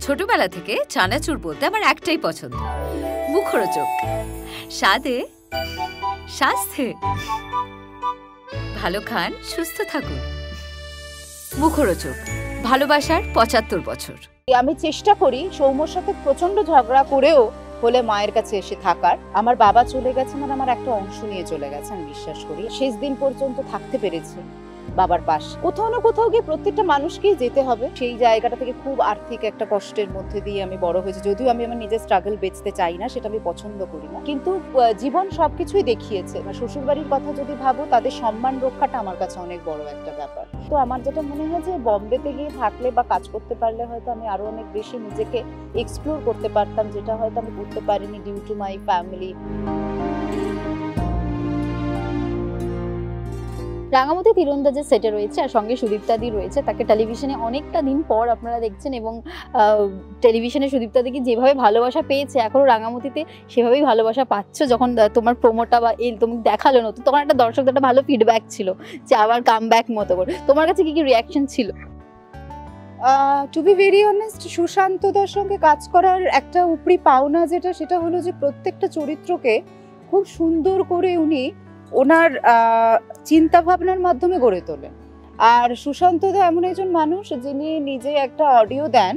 ছোটবেলা থেকে চানাচুর বলতে আমার একটাই পছন্দ, মুখরোচক, স্বাদে স্বাস্থ্যে। ভালো খান, সুস্থ থাকুন। মুখরোচক, ভালোবাসার ৭৫ বছর। আমি চেষ্টা করি সৌম্যর সাথে প্রচন্ড ঝগড়া করেও হলে মায়ের কাছে এসে থাকার। আমার বাবা চলে গেছে মানে আমার একটা অংশ নিয়ে চলে গেছে, আমি বিশ্বাস করি। শেষ দিন পর্যন্ত থাকতে পেরেছি বাবার পাশে। কোথাও না কোথাও গিয়ে প্রত্যেকটা মানুষকেই যেতে হবে। সেই জায়গাটা থেকে খুব আর্থিক একটা কষ্টের মধ্যে দিয়ে আমি বড় হয়েছি। যদিও আমি আমার নিজের স্ট্রাগল বেচতে চাই না, সেটা আমি পছন্দ করি না, কিন্তু জীবন সবকিছুই দেখিয়েছে। শ্বশুরবাড়ির কথা যদি ভাবো, তাদের সম্মান রক্ষাটা আমার কাছে অনেক বড় একটা ব্যাপার। তো আমার যেটা মনে হয় যে বম্বেতে গিয়ে থাকলে বা কাজ করতে পারলে হয়তো আমি আরো অনেক বেশি নিজেকে এক্সপ্লোর করতে পারতাম, যেটা হয়তো আমি করতে পারিনি due to my family. Rangamati তীরন্দাজের সেটে রয়েছে আর সঙ্গে সুদীপ্তাদি রয়েছে। তাকে টেলিভিশনে অনেকটা দিন পর আপনারা দেখছেন এবং টেলিভিশনে সুদীপ্তাদিকে যেভাবে ভালোবাসা পেয়েছে, এখনো রাঙামাটিতে সেভাবেই ভালোবাসা পাচ্ছ। যখন তোমার প্রোমোটা বা তুমি দেখালো নতুন, তখন একটা দর্শকদের একটা ভালো ফিডব্যাক ছিল যে আবার কাম ব্যাক মতো করে। তোমার কাছে কি কি রিয়াকশন ছিল? টু বি ভেরি অনেস্ট, সুশান্তদার সঙ্গে কাজ করার একটা উপরি পাওনা যেটা, সেটা হলো যে প্রত্যেকটা চরিত্রকে খুব সুন্দর করে উনি ওনার চিন্তা ভাবনার মাধ্যমে গড়ে তোলেন। আর সুশান্তদা এমন একজন মানুষ যিনি নিজে একটা অডিও দেন,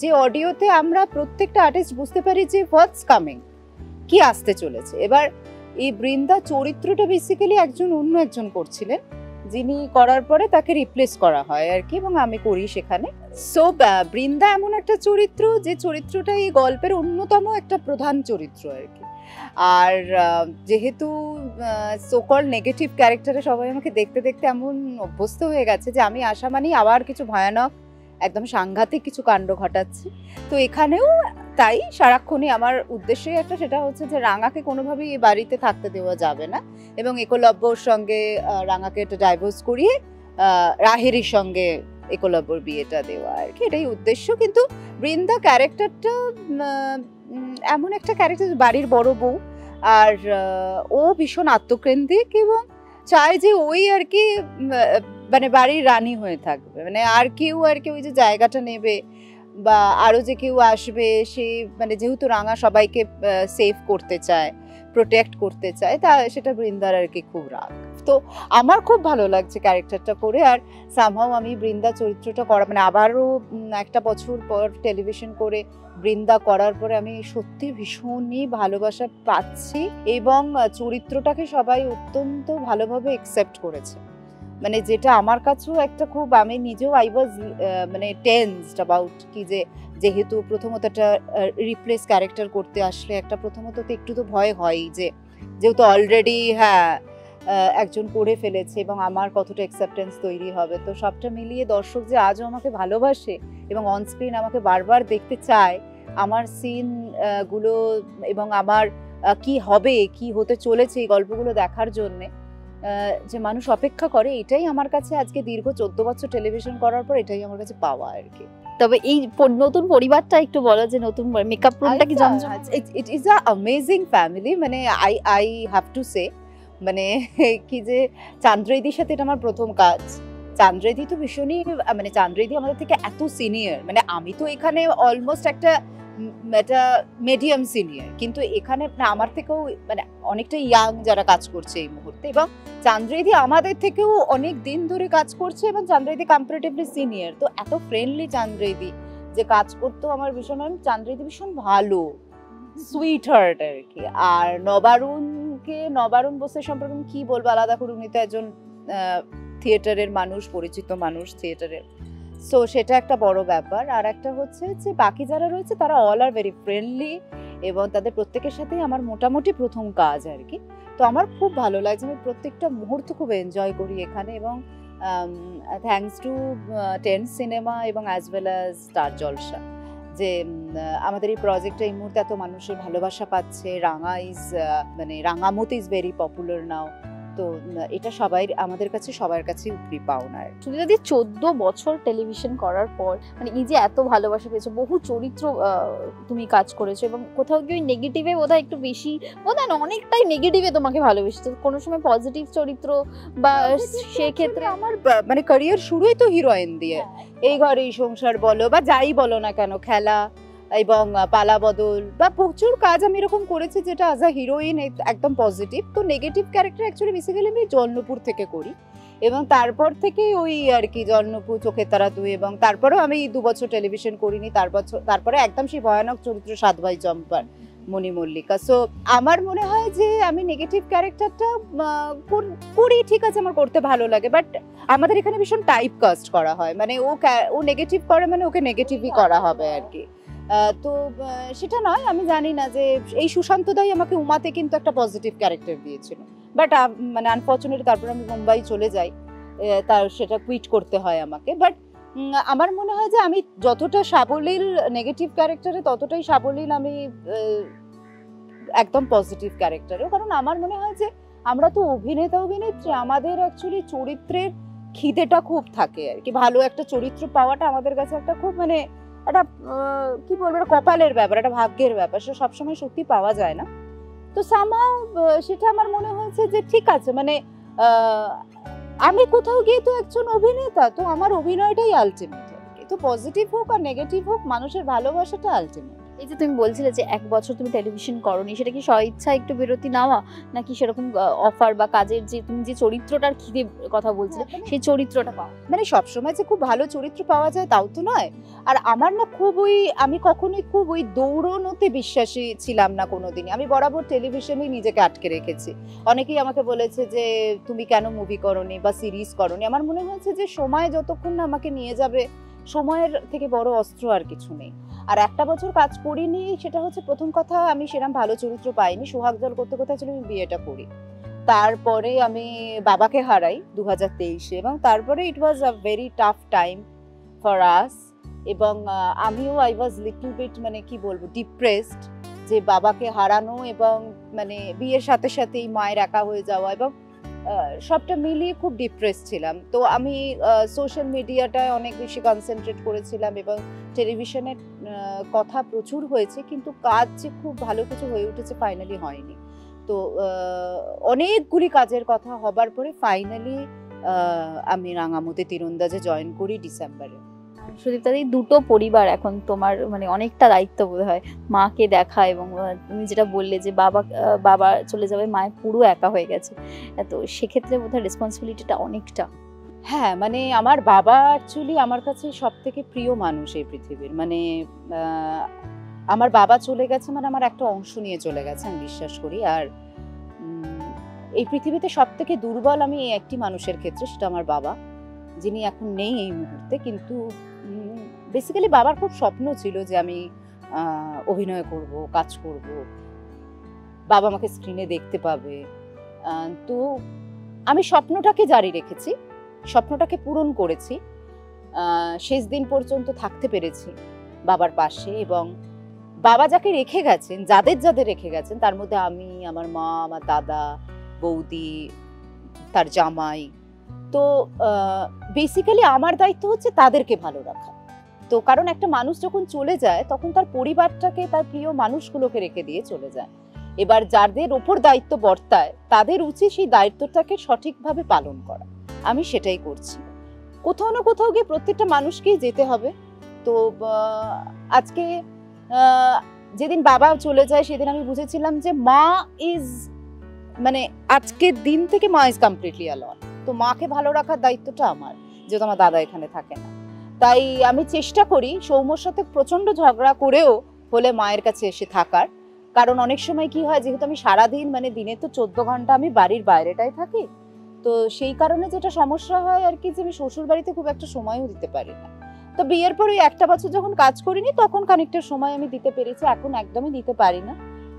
যে অডিওতে আমরা প্রত্যেকটা আর্টিস্ট বুঝতে পারি যে হোয়াটস কামিং, কি আসতে চলেছে। এবার এই বৃন্দা চরিত্রটা বেসিক্যালি অন্য একজন করছিলেন, যিনি করার পরে তাকে রিপ্লেস করা হয় আর কি, এবং আমি করি সেখানে। সো বৃন্দা এমন একটা চরিত্র, যে চরিত্রটা এই গল্পের অন্যতম একটা প্রধান চরিত্র আর কি। আর যেহেতু সোকল নেগেটিভ ক্যারেক্টারে সবাই আমাকে দেখতে দেখতে এমন অভ্যস্ত হয়ে গেছে যে আমি আসা মানেই আবার কিছু ভয়ানক, একদম সাংঘাতিক কিছু কাণ্ড ঘটাচ্ছি। তো এখানেও তাই সারাক্ষণই আমার উদ্দেশ্য একটা, সেটা হচ্ছে যে রাঙাকে কোনোভাবেই এই বাড়িতে থাকতে দেওয়া যাবে না, এবং একলব্যর সঙ্গে রাঙাকে একটা ডাইভোর্স করিয়ে রাহেরির সঙ্গে একলব্যর বিয়েটা দেওয়া আর কি, এটাই উদ্দেশ্য। কিন্তু বৃন্দা ক্যারেক্টারটা এমন একটা ক্যারেক্টার, বাড়ির বড় বউ, আর ও ভীষণ আত্মকেন্দ্রিক এবং চায় যে ওই আর কি মানে বাড়ির রানী হয়ে থাকবে, মানে আর কেউ আর কি ওই যে জায়গাটা নেবে বা আরো যে কেউ আসবে, সে মানে যেহেতু রাঙা সবাইকে সেভ করতে চায়, প্রোটেক্ট করতে চায়, তা সেটা বৃন্দার আর কি খুব রাগ। তো আমার খুব ভালো লাগছে ক্যারেক্টারটা করে। আর সামহাও আমি বৃন্দা চরিত্রটা করা, মানে আবারও একটা বছর পর টেলিভিশন করে বৃন্দা করার পরে আমি সত্যি ভীষণই ভালোবাসা পাচ্ছি, এবং চরিত্রটাকে সবাই অত্যন্ত ভালোভাবে অ্যাকসেপ্ট করেছে। মানে যেটা আমার কাছেও একটা খুব, আমি নিজেও আই ওয়াজ মানে টেন্সড অ্যাবাউট, কি যে যেহেতু প্রথমত একটা রিপ্লেস ক্যারেক্টার করতে আসলে একটা প্রথমত তো একটু তো ভয় হয়, যে যেহেতু অলরেডি একজন করে ফেলেছে এবং আমার কতটা অ্যাকসেপ্টেন্স তৈরি হবে। তো সবটা মিলিয়ে দর্শক যে আজও আমাকে ভালোবাসে এবং অনস্ক্রিন আমাকে বারবার দেখতে চায়, আমার সিন গুলো এবং আমার কি হবে, কি হতে চলেছে এই গল্পগুলো দেখার জন্যে যে মানুষ অপেক্ষা করে, এটাই আমার কাছে আজকে দীর্ঘ ১৪ বছর টেলিভিশন করার পর এটাই আমার কাছে পাওয়া আর কি। তবে এই নতুন পরিবারটা একটু বলো, যে নতুন মেকআপ রুমটা কি জমজম? It is a amazing family. মানে আই হ্যাভ টু সে, মানে কি যে চান্দ্রেদির সাথে এটা আমার প্রথম কাজ। চান্দ্রেদি তো ভীষণই, মানে চান্দ্রেদি আমাদের থেকে এত সিনিয়র, মানে আমি তো এখানে অলমোস্ট একটা মিডিয়াম সিনিয়র, কিন্তু এখানে আমার থেকেও মানে অনেকটা ইয়াং যারা কাজ করছে এই মুহূর্তে, এবং চান্দ্রেদি আমাদের থেকেও অনেক দিন ধরে কাজ করছে, এবং চান্দ্রেদি কম্পারেটিভলি সিনিয়র। তো এত ফ্রেন্ডলি চান্দ্রেদি যে কাজ করতো আমার ভীষণ, চান্দ্রেদি ভীষণ ভালো, সুইট হার্ট আর কি। আর নবারুণ বোসের সম্পর্কে কি বলবো আলাদা করে, উনি তো একজন থিয়েটারের মানুষ, পরিচিত মানুষ থিয়েটারের, সো সেটা একটা বড় ব্যাপার। আর একটা হচ্ছে যে বাকি যারা রয়েছে তারা অল আর ভেরি ফ্রেন্ডলি, এবং তাদের প্রত্যেকের সাথেই আমার মোটামুটি প্রথম কাজ আর কি। তো আমার খুব ভালো লাগছে, আমি প্রত্যেকটা মুহূর্ত খুব এনজয় করি এখানে, এবং থ্যাঙ্কস টু 10 সিনেমা এবং অ্যাজ ওয়েল অ্যাজ স্টার জলসা, যে আমাদের এই প্রজেক্টটা এই মুহূর্তে এত মানুষের ভালোবাসা পাচ্ছে। রাঙা ইজ মানে রাঙামতি ইজ ভেরি পপুলার নাও, তো এটা সবাই আমাদের কাছে সবার কাছে উপরি পাওনা। সুনিতাদি 14 বছর টেলিভিশন করার পর মানে এই যে এত ভালোবাসা পেয়েছো, বহু চরিত্র তুমি কাজ করেছো এবং কোথাও কি নেগেটিভে বোধহয় একটু বেশি, বোধহয় না অনেকটাই নেগেটিভে তোমাকে ভালোবেসেছো, কোনো সময় পজিটিভ চরিত্র বা সেক্ষেত্রে আমার মানে ক্যারিয়ার শুরুই তো হিরোইন দিয়ে, এই ঘরেই সংসার বলো বা যাই বলো না কেন, খেলা এবং পালা বদল বা প্রচুর কাজ আমি এরকম করেছি যেটা অ্যাজ আ হিরোইন একদম পজিটিভ। তো নেগেটিভ ক্যারেক্টার অ্যাকচুয়ালি বেসিক্যালি আমি জলনপুর থেকে করি এবং তারপর থেকে ওই আর কি জলনপুর, চোখের তারা তুই, এবং তারপরেও আমি 2 বছর টেলিভিশন করিনি, তারপরে একদম সেই ভয়ানক চরিত্র 7 ভাই চম্পার, মণি মল্লিকা। সো আমার মনে হয় যে আমি নেগেটিভ ক্যারেক্টারটা করি, ঠিক আছে, আমার করতে ভালো লাগে, বাট আমাদের এখানে ভীষণ টাইপ কাস্ট করা হয়, মানে ও নেগেটিভ করে মানে ওকে নেগেটিভই করা হবে আর কি। তো সেটা নয়, আমি জানি না যে এই সুশান্ত দাই আমাকে উমাতে কিন্তু একটা পজিটিভ ক্যারেক্টার দিয়েছিল, বাট মানে আনফর্চুনেটলি তারপর আমি মুম্বাই চলে যাই, তার সেটা কুইট করতে হয় আমাকে। বাট আমার মনে হয় যে আমি যতটা সাবলীল নেগেটিভ ক্যারেক্টারে ততটাই সাবলীল আমি একদম পজিটিভ ক্যারেক্টারেও, কারণ আমার মনে হয় যে আমরা তো অভিনেত্রী, আমাদের অ্যাকচুয়ালি চরিত্রের খিদেটা খুব থাকে আর কি, ভালো একটা চরিত্র পাওয়াটা আমাদের কাছে একটা খুব মানে একটা কি বলবো, একটা কপালের ব্যাপার, একটা ভাগ্যের ব্যাপার, সেটা সবসময় সত্যি পাওয়া যায় না। তো সামহাউ সেটা আমার মনে হয়েছে যে ঠিক আছে, মানে আমি কোথাও গিয়ে তো একজন অভিনেতা, তো আমার অভিনয়টাই আলটিমেট, তো পজিটিভ হোক আর নেগেটিভ হোক মানুষের ভালোবাসাটা আলটিমেট। এই যে তুমি বলছিলে যে 1 বছর তুমি টেলিভিশন করোনি, সেটা কি স্বইচ্ছা একটু বিরতি নেওয়া নাকি সেরকম অফার বা কাজের যে তুমি যে চরিত্রটার খিদে কথা বলছিলে সেই চরিত্রটা পাওয়া? মানে সবসময় যে খুব ভালো চরিত্র পাওয়া যায় তাও তো নয়। আর আমার না খুব আমি কখনোই খুব দৌড়নোতে বিশ্বাসী ছিলাম না কোনোদিনই, আমি বরাবর টেলিভিশনেই নিজেকে আটকে রেখেছি। অনেকেই আমাকে বলেছে যে তুমি কেন মুভি করোনি বা সিরিজ করোনি, আমার মনে হয়েছে যে সময় যতক্ষণ না আমাকে নিয়ে যাবে, সময়ের থেকে বড় অস্ত্র আর কিছু নেই। আর 1 বছর কাজ করিনি, সেটা হচ্ছে প্রথম কথা, আমি সেরকম ভালো চরিত্র পাইনি, সোহাগ জল করতে করতে ছিল আমি বিয়েটা করি, তারপরে আমি বাবাকে হারাই 2023-এ, এবং তারপরে it was a very tough time for us, এবং আমিও আই ওয়াজ লিটল বিট মানে কি বলবো ডিপ্রেসড, যে বাবাকে হারানো এবং মানে বিয়ের সাথে সাথেই মায়ের একা হয়ে যাওয়া, এবং সবটা মিলিয়ে খুব ডিপ্রেস ছিলাম। তো আমি সোশ্যাল মিডিয়াটায় অনেক বেশি কনসেন্ট্রেট করেছিলাম এবং টেলিভিশনের কথা প্রচুর হয়েছে, কিন্তু কাজ যে খুব ভালো কিছু হয়ে উঠেছে ফাইনালি হয়নি। তো অনেকগুলি কাজের কথা হবার পরে ফাইনালি আমি রাঙামতি তীরন্দাজে জয়েন করি ডিসেম্বরে। সুদীপ্তাদি, দুটো পরিবার এখন তোমার মানে অনেকটা দায়িত্ব বোধ হয়, মাকে দেখা এবং তুমি যেটা বললে যে বাবা চলে যাবে, মায়ের পুরো একা হয়ে গেছে, তো সেক্ষেত্রে বোধ হয় রেসপন্সিবিলিটিটা অনেকটা। হ্যাঁ, মানে আমার বাবা অ্যাকচুয়ালি আমার কাছে সব থেকে প্রিয় মানুষ এই পৃথিবীর, মানে আমার বাবা চলে গেছে মানে আমার একটা অংশ নিয়ে চলে গেছে আমি বিশ্বাস করি। আর এই পৃথিবীতে সব থেকে দুর্বল আমি একটি মানুষের ক্ষেত্রে, সেটা আমার বাবা, যিনি এখন নেই এই মুহূর্তে। কিন্তু বেসিক্যালি বাবার খুব স্বপ্ন ছিল যে আমি অভিনয় করব, কাজ করব, বাবা আমাকে স্ক্রিনে দেখতে পাবে। তো আমি স্বপ্নটাকে জারি রেখেছি, স্বপ্নটাকে পূরণ করেছি, শেষ দিন পর্যন্ত থাকতে পেরেছি বাবার পাশে। এবং বাবা যাকে রেখে গেছেন, যাদের রেখে গেছেন, তার মধ্যে আমি, আমার মা, আমার দাদা, বৌদি, তার জামাই, তো বেসিক্যালি আমার দায়িত্ব হচ্ছে তাদেরকে ভালো রাখা। তো কারণ একটা মানুষ যখন চলে যায় তখন তার পরিবারটাকে, তার প্রিয় মানুষগুলোকে রেখে দিয়ে চলে যায়। এবার যাদের ওপর দায়িত্ব বর্তায় তাদের উচিত সেই দায়িত্বটাকে সঠিকভাবে পালন করা, আমি সেটাই করছি। কোথাও না কোথাও গিয়ে প্রত্যেকটা মানুষকেই যেতে হবে। তো আজকে যেদিন বাবা চলে যায় সেদিন আমি বুঝেছিলাম যে মা ইজ, মানে আজকের দিন থেকে মা ইজ কমপ্লিটলি অ্যালোন। তো মাকে ভালো রাখার দায়িত্বটা আমার, যেহেতু আমার দাদা এখানে থাকে না। তাই আমি চেষ্টা করি সৌম্যর সাথে প্রচন্ড ঝগড়া করেও হলে মায়ের কাছে এসে থাকার, কারণ অনেক সময় কি হয়, যেহেতু আমি সারাদিন মানে দিনে তো 14 ঘন্টা আমি বাড়ির বাইরেটাই থাকি, তো সেই কারণে যেটা সমস্যা হয় আর কি, যে আমি শ্বশুর বাড়িতে খুব একটা সময়ও দিতে পারি না। তো বিয়ের পরে 1 বছর যখন কাজ করিনি তখন খানিকটা সময় আমি দিতে পেরেছি, এখন একদমই দিতে পারি না।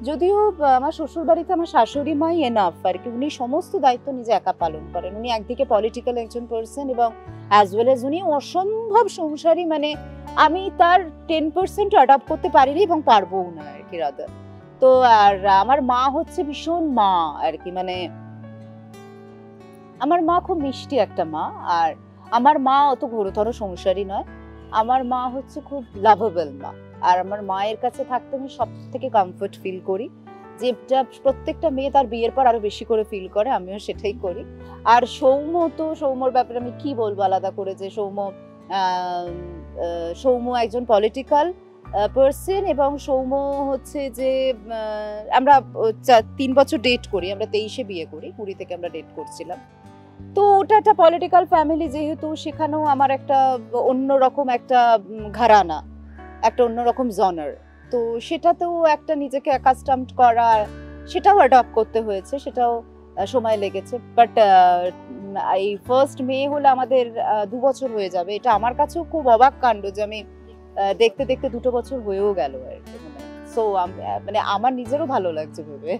যদিও আমার শ্বশুর বাড়িতে আমার শাশুড়ি মাই এনাফ আর কি, উনি সমস্ত দায়িত্ব নিজে একা পালন করেন। উনি একদিকে পলিটিক্যাল একজন পার্সন এবং অ্যাজ ওয়েল এজ উনি অসম্ভব সংসারী, মানে আমি তার 10% অ্যাডপ্ট করতে পারিনি এবং পারবও না আর কি রাদার। তো আর আমার মা হচ্ছে ভীষণ মা আর কি, মানে আমার মা খুব মিষ্টি একটা মা, আর আমার মা অত ঘোরতর সংসারী নয়। আমার মা হচ্ছে খুব লাভেবল মা, আর আমার মায়ের কাছে থাকতে আমি সব থেকে কমফর্ট ফিল করি, যেটা প্রত্যেকটা মেয়ে তার বিয়ের পর আরো বেশি করে ফিল করে, আমিও সেটাই করি। আর সৌম্যর ব্যাপারে আমি কি বলবো আলাদা করে, যে সৌম্য একজন পলিটিক্যাল পার্সন, এবং সৌম্য হচ্ছে যে আমরা 3 বছর ডেট করি, আমরা 23-এ বিয়ে করি, 20 থেকে আমরা ডেট করছিলাম। তো ওটা একটা পলিটিক্যাল ফ্যামিলি, যেহেতু সেখানেও আমার একটা অন্যরকম একটা ঘরানা, একটা অন্যরকম জনার, তো সেটাতেও একটা নিজেকে অ্যাকাস্টমড করা, সেটাও অ্যাডপ্ট করতে হয়েছে, সেটাও সময় লেগেছে। বাট এই ফার্স্ট মে হলে আমাদের 2 বছর হয়ে যাবে, এটা আমার কাছেও খুব অবাক কাণ্ড যে আমি দেখতে দেখতে 2 বছর হয়েও গেল আর কি। সো মানে আমার নিজেরও ভালো লাগছে ভেবে।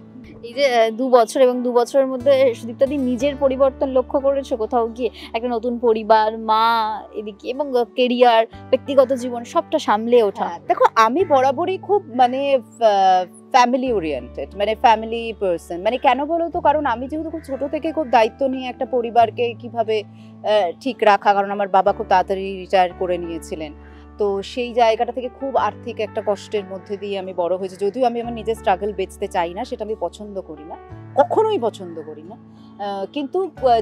এই যে 2 বছর এবং 2 বছরের মধ্যে সুদীপ্তা দি নিজের পরিবর্তন লক্ষ্য করেছো কোথাও গিয়ে? একটা নতুন পরিবার, মা এদিকে, এবং কেরিয়ার, ব্যক্তিগত জীবন সবটা সামলে ওঠা। দেখো, আমি বরাবরই খুব মানে ফ্যামিলি ওরিয়েন্টেড, মানে ফ্যামিলি পার্সন। মানে কেন বলো তো, কারণ আমি যেহেতু খুব ছোট থেকে খুব দায়িত্ব নিয়ে একটা পরিবারকে কিভাবে ঠিক রাখা, কারণ আমার বাবা খুব তাড়াতাড়ি রিটায়ার করে নিয়েছিলেন, তো সেই জায়গাটা থেকে খুব আর্থিক একটা কষ্টের মধ্যে দিয়ে আমি বড় হয়েছি। যদিও আমি আমার নিজের স্ট্রাগল বেচতে চাই না, সেটা আমি পছন্দ করি না, কখনোই পছন্দ করি না, কিন্তু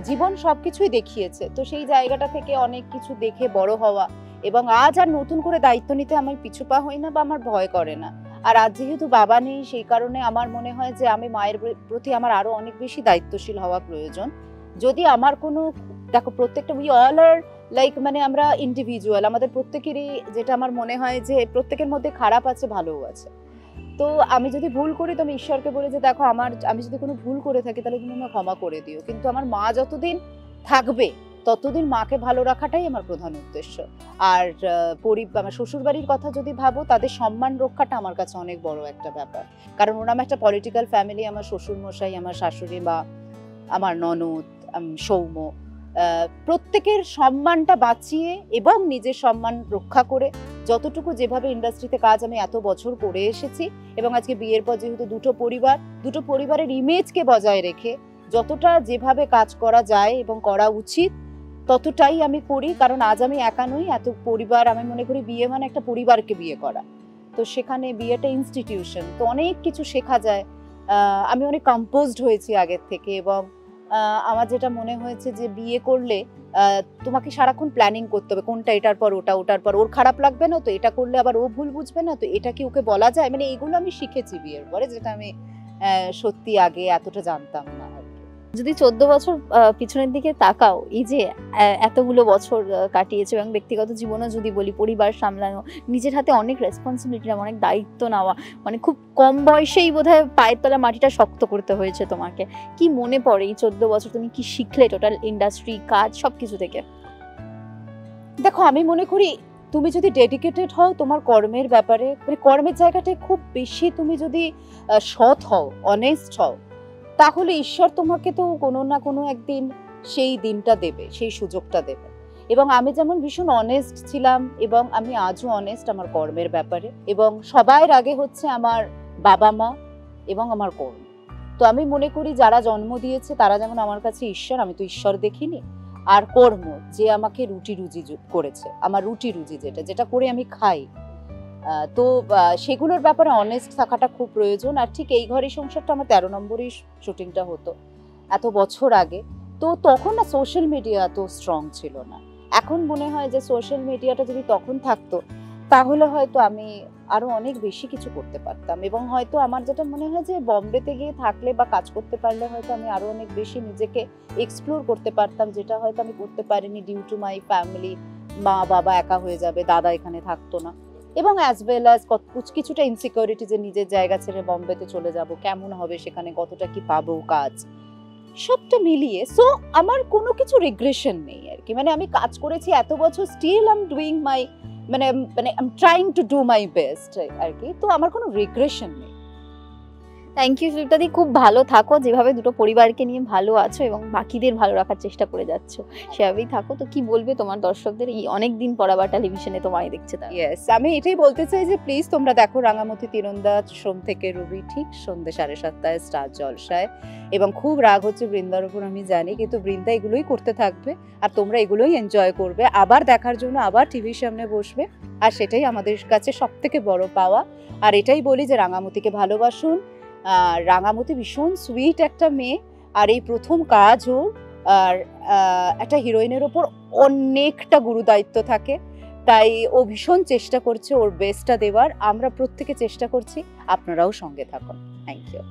জীবন সবকিছুই দেখিয়েছে। তো সেই জায়গাটা থেকে অনেক কিছু দেখে বড় হওয়া, এবং আজ আর নতুন করে দায়িত্ব নিতে আমি পিছুপা হই না বা আমার ভয় করে না। আর আজ যেহেতু বাবা নেই, সেই কারণে আমার মনে হয় যে আমি মায়ের প্রতি আমার আরো অনেক বেশি দায়িত্বশীল হওয়া প্রয়োজন। যদি আমার কোনো, দেখো প্রত্যেকটা উই অল আর লাইক, মানে আমরা ইন্ডিভিজুয়াল, আমাদের প্রত্যেকেরই, যেটা আমার মনে হয় যে প্রত্যেকের মধ্যে খারাপ আছে, ভালোও আছে। তো আমি যদি ভুল করি তো আমি ঈশ্বরকে বলি যে দেখো, আমি যদি কোনো ভুল করে থাকি তাহলে তুমি আমাকে ক্ষমা করে দিও, কিন্তু আমার মা যতদিন থাকবে ততদিন মাকে ভালো রাখাটাই আমার প্রধান উদ্দেশ্য। আর আমার শ্বশুরবাড়ির কথা যদি ভাবো, তাদের সম্মান রক্ষাটা আমার কাছে অনেক বড় একটা ব্যাপার, কারণ ওরা একটা পলিটিক্যাল ফ্যামিলি। আমার শ্বশুর মশাই, আমার শাশুড়ি মা, আমার ননদ, সৌম্য, প্রত্যেকের সম্মানটা বাঁচিয়ে এবং নিজের সম্মান রক্ষা করে, যতটুকু যেভাবে ইন্ডাস্ট্রিতে কাজ আমি এত বছর করে এসেছি, এবং আজকে বিয়ের পর যেহেতু দুটো পরিবারের ইমেজকে বজায় রেখে যতটা যেভাবে কাজ করা যায় এবং করা উচিত ততটাই আমি করি। কারণ আজ আমি একা নই, এত পরিবার, আমি মনে করি বিয়ে মানে একটা পরিবারকে বিয়ে করা, তো সেখানে বিয়েটা ইনস্টিটিউশন, তো অনেক কিছু শেখা যায়। আমি অনেক কম্পোজড হয়েছি আগের থেকে, এবং আমার যেটা মনে হয়েছে যে বিয়ে করলে তোমাকে সারাক্ষণ প্ল্যানিং করতে হবে, কোনটা এটার পর ওটা, ওটার পর ওর খারাপ লাগবে না তো, এটা করলে আবার ও ভুল বুঝবে না তো, এটা কি ওকে বলা যায়, মানে এগুলো আমি শিখেছি বিয়ের পরে, যেটা আমি সত্যি আগে এতটা জানতাম না। যদি 14 বছর পিছনের দিকে তাকাও, এই যে এতগুলো বছর কাটিয়েছে, এবং ব্যক্তিগত জীবনও যদি বলি, পরিবার সামলানো, নিজের হাতে অনেক রেসপন্সিবিলিটি, অনেক দায়িত্ব নেওয়া, মানে খুব কম বয়সেই বোধহয় পায়ের তলা মাটিটা শক্ত করতে হয়েছে তোমাকে। কি মনে পড়ে এই 14 বছর তুমি কি শিখলে টোটাল ইন্ডাস্ট্রি, কাজ, সবকিছু থেকে? দেখো, আমি মনে করি তুমি যদি ডেডিকেটেড হও তোমার কর্মের ব্যাপারে, মানে কর্মের জায়গাটায় খুব বেশি তুমি যদি সৎ হও, অনেস্ট হও, তাহলে ঈশ্বর তোমাকে তো কোনো না কোনো একদিন সেই দিনটা দেবে, সেই সুযোগটা দেবে। এবং আমি যেমন ভীষণ অনেস্ট ছিলাম, এবং আমি আজও অনেস্ট আমার কর্মের ব্যাপারে, এবং সবার আগে হচ্ছে আমার বাবা মা এবং আমার কর্ম। তো আমি মনে করি যারা জন্ম দিয়েছে তারা যেমন আমার কাছে ঈশ্বর, আমি তো ঈশ্বর দেখিনি, আর কর্ম যে আমাকে রুটি রুজি করেছে, আমার রুটি রুজি যেটা করে আমি খাই, তো সেগুলোর ব্যাপারে অনেস্ট থাকাটা খুব প্রয়োজন। আর ঠিক এই ঘরের সংসারটা আমার 13 নম্বরই শুটিংটা হতো এত বছর আগে, তো তখন না সোশ্যাল মিডিয়া এত স্ট্রং ছিল না। এখন মনে হয় যে সোশ্যাল মিডিয়াটা যদি তখন থাকতো তাহলে হয়তো আমি আরো অনেক বেশি কিছু করতে পারতাম, এবং হয়তো আমার যেটা মনে হয় যে বম্বেতে গিয়ে থাকলে বা কাজ করতে পারলে হয়তো আমি আরো অনেক বেশি নিজেকে এক্সপ্লোর করতে পারতাম, যেটা হয়তো আমি করতে পারিনি ডিউ টু মাই ফ্যামিলি। মা বাবা একা হয়ে যাবে, দাদা এখানে থাকতো না, এবং অ্যাজ ওয়েল অ্যাজ কিছুটা ইনসিকিউরিটি যে নিজের জায়গা ছেড়ে বম্বেতে চলে যাব, কেমন হবে সেখানে, কতটা কি পাবো কাজ, সবটা মিলিয়ে। সো আমার কোনো কিছু রিগ্রেশন নেই আর কি, মানে আমি কাজ করেছি এত বছর, still I am doing my, মানে I am trying to do my best আর কি, তো আমার কোনো রিগ্রেশন নেই। থ্যাংক ইউ সুদীপ্তাদি, খুব ভালো থাকো, যেভাবে দুটো পরিবারকে নিয়ে ভালো আছো এবং বাকিদের ভালো রাখার চেষ্টা করে যাচ্ছো সেভাবেই থাকো। তো কি বলবে তোমার দর্শকদের, এই অনেক দিন পর আবার টেলিভিশনে তোমায় দেখছে তারা? ইয়েস, আমি এটাই বলতে চাই যে প্লিজ তোমরা দেখো রাঙামতি তীরন্দাজ সোম থেকে রবি ঠিক সন্ধ্যে 7:30 স্টার জলসায়। এবং খুব রাগ হচ্ছে বৃন্দার উপর আমি জানি, কিন্তু বৃন্দা এগুলোই করতে থাকবে আর তোমরা এগুলোই এনজয় করবে, আবার দেখার জন্য আবার টিভির সামনে বসবে। আর সেটাই আমাদের কাছে সব থেকে বড় পাওয়া। আর এটাই বলি যে রাঙামতিকে ভালোবাসুন। রাঙামতি ভীষণ সুইট একটা মেয়ে, আর এই প্রথম কাজ ওর। আর একটা হিরোইনের ওপর অনেকটা গুরুদায়িত্ব থাকে, তাই ও ভীষণ চেষ্টা করছে ওর বেস্টটা দেওয়ার। আমরা প্রত্যেকে চেষ্টা করছি, আপনারাও সঙ্গে থাকুন। Thank you.